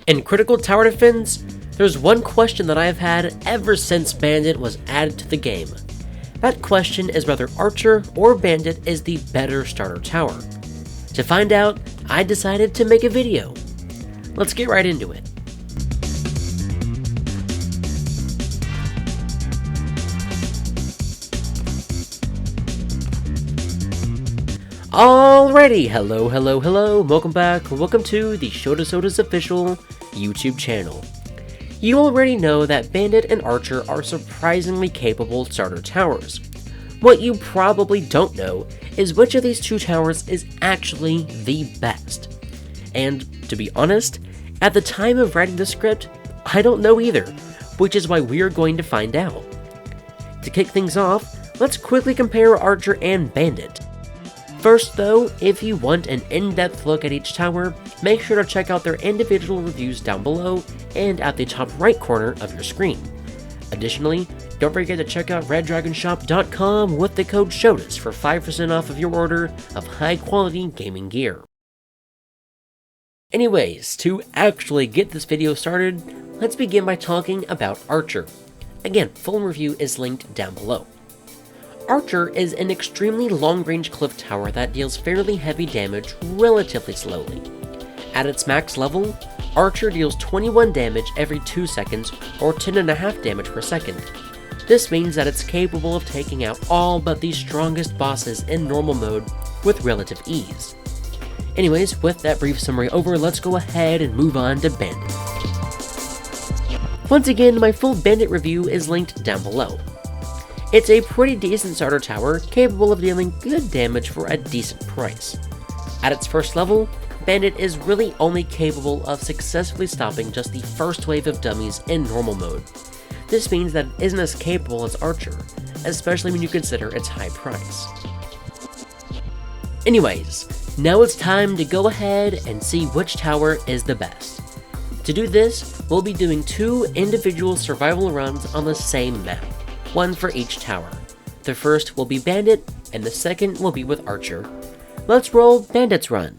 In Critical Tower Defense, there's one question that I have had ever since Bandit was added to the game. That question is whether Archer or Bandit is the better starter tower. To find out, I decided to make a video. Let's get right into it. Alrighty, hello, welcome back, welcome to the Shota Soda's official YouTube channel. You already know that Bandit and Archer are surprisingly capable starter towers. What you probably don't know is which of these two towers is actually the best. And to be honest, at the time of writing the script, I don't know either, which is why we're going to find out. To kick things off, let's quickly compare Archer and Bandit. First though, if you want an in-depth look at each tower, make sure to check out their individual reviews down below and at the top right corner of your screen. Additionally, don't forget to check out reddragonshop.com with the code SHOTAS for 5% off of your order of high-quality gaming gear. Anyways, to actually get this video started, let's begin by talking about Archer. Again, full review is linked down below. Archer is an extremely long-range cliff tower that deals fairly heavy damage relatively slowly. At its max level, Archer deals 21 damage every 2 seconds or 10.5 damage per second. This means that it's capable of taking out all but the strongest bosses in normal mode with relative ease. Anyways, with that brief summary over, let's go ahead and move on to Bandit. Once again, my full Bandit review is linked down below. It's a pretty decent starter tower, capable of dealing good damage for a decent price. At its first level, Bandit is really only capable of successfully stopping just the first wave of dummies in normal mode. This means that it isn't as capable as Archer, especially when you consider its high price. Anyways, now it's time to go ahead and see which tower is the best. To do this, we'll be doing 2 individual survival runs on the same map. One for each tower. The first will be Bandit, and the second will be with Archer. Let's roll Bandit's run.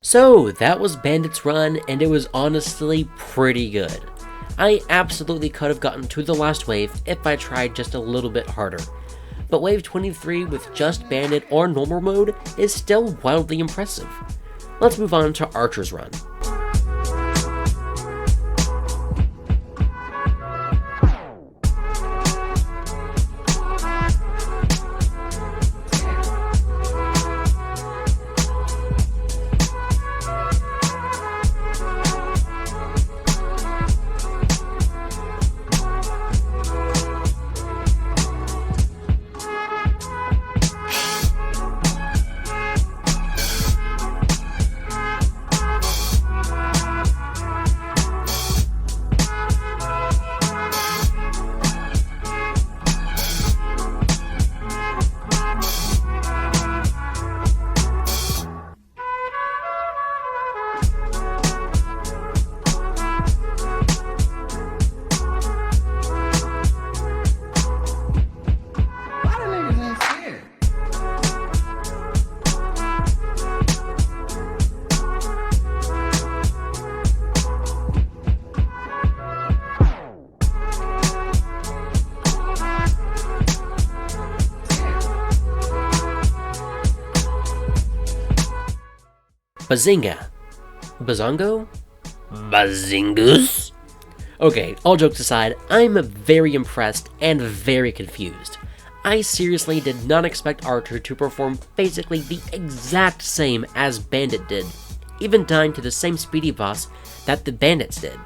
So that was Bandit's run, and it was honestly pretty good. I absolutely could have gotten to the last wave if I tried just a little bit harder. But wave 23 with just Bandit or normal mode is still wildly impressive. Let's move on to Archer's run. Bazinga. Bazongo? Bazingus? Okay, all jokes aside, I'm very impressed and very confused. I seriously did not expect Archer to perform basically the exact same as Bandit did, even dying to the same speedy boss that the Bandits did.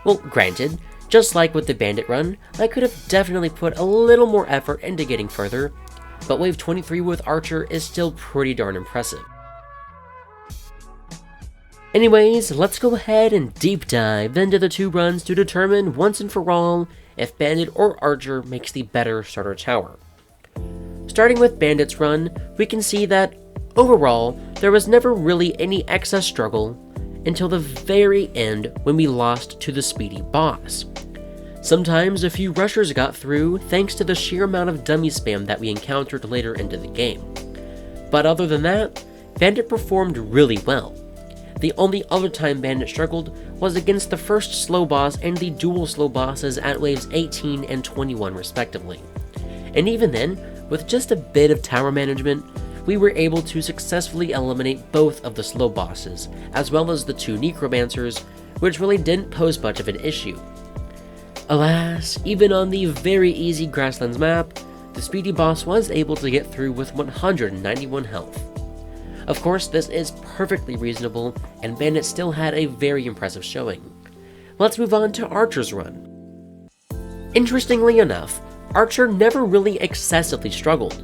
Well, granted, just like with the Bandit run, I could have definitely put a little more effort into getting further, but Wave 23 with Archer is still pretty darn impressive. Anyways, let's go ahead and deep dive into the two runs to determine once and for all if Bandit or Archer makes the better starter tower. Starting with Bandit's run, we can see that, overall, there was never really any excess struggle until the very end when we lost to the speedy boss. Sometimes a few rushers got through thanks to the sheer amount of dummy spam that we encountered later into the game. But other than that, Bandit performed really well. The only other time Bandit struggled was against the first slow boss and the dual slow bosses at waves 18 and 21 respectively. And even then, with just a bit of tower management, we were able to successfully eliminate both of the slow bosses, as well as the two necromancers, which really didn't pose much of an issue. Alas, even on the very easy Grasslands map, the speedy boss was able to get through with 191 health. Of course, this is perfectly reasonable, and Bandit still had a very impressive showing. Let's move on to Archer's run. Interestingly enough, Archer never really excessively struggled.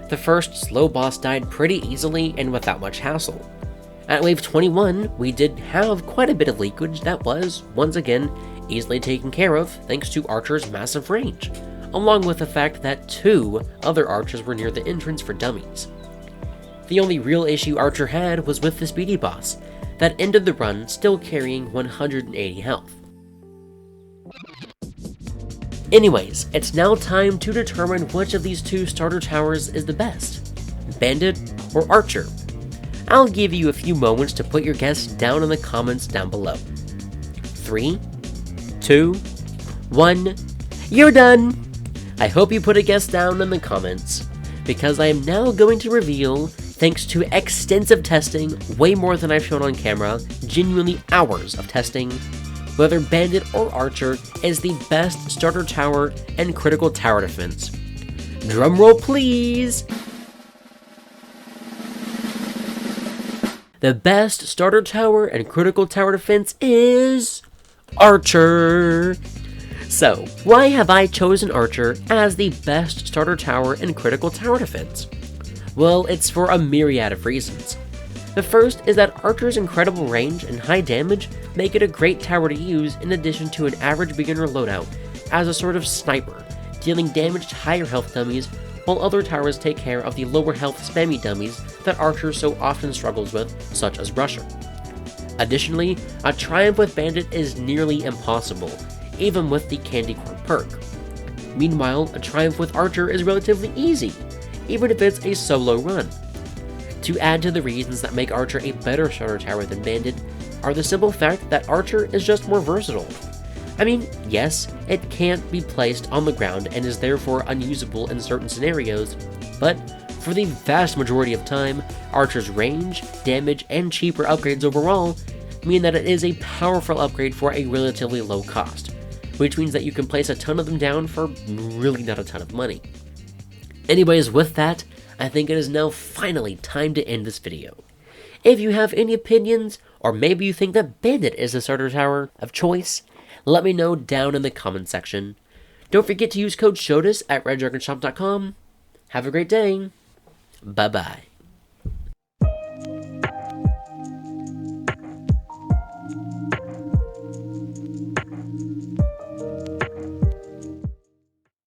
The first slow boss died pretty easily and without much hassle. At wave 21, we did have quite a bit of leakage that was, once again, easily taken care of thanks to Archer's massive range, along with the fact that two other archers were near the entrance for dummies. The only real issue Archer had was with the speedy boss, that ended the run still carrying 180 health. Anyways, it's now time to determine which of these two starter towers is the best, Bandit or Archer. I'll give you a few moments to put your guess down in the comments down below. 3, 2, 1, you're done! I hope you put a guess down in the comments, because I am now going to reveal, thanks to extensive testing, way more than I've shown on camera, genuinely hours of testing, whether Bandit or Archer is the best starter tower and critical tower defense. Drumroll please! The best starter tower and critical tower defense is Archer! So, why have I chosen Archer as the best starter tower and critical tower defense? Well, it's for a myriad of reasons. The first is that Archer's incredible range and high damage make it a great tower to use in addition to an average beginner loadout as a sort of sniper, dealing damage to higher health dummies while other towers take care of the lower health spammy dummies that Archer so often struggles with, such as Rusher. Additionally, a triumph with Bandit is nearly impossible, even with the Candy Corn perk. Meanwhile, a triumph with Archer is relatively easy, even if it's a solo run. To add to the reasons that make Archer a better starter tower than Bandit are the simple fact that Archer is just more versatile. I mean, yes, it can't be placed on the ground and is therefore unusable in certain scenarios, but for the vast majority of time, Archer's range, damage, and cheaper upgrades overall mean that it is a powerful upgrade for a relatively low cost, which means that you can place a ton of them down for really not a ton of money. Anyways, with that, I think it is now finally time to end this video. If you have any opinions, or maybe you think that Bandit is the starter tower of choice, let me know down in the comment section. Don't forget to use code SHOWDIS at reddragonshop.com. Have a great day. Bye-bye.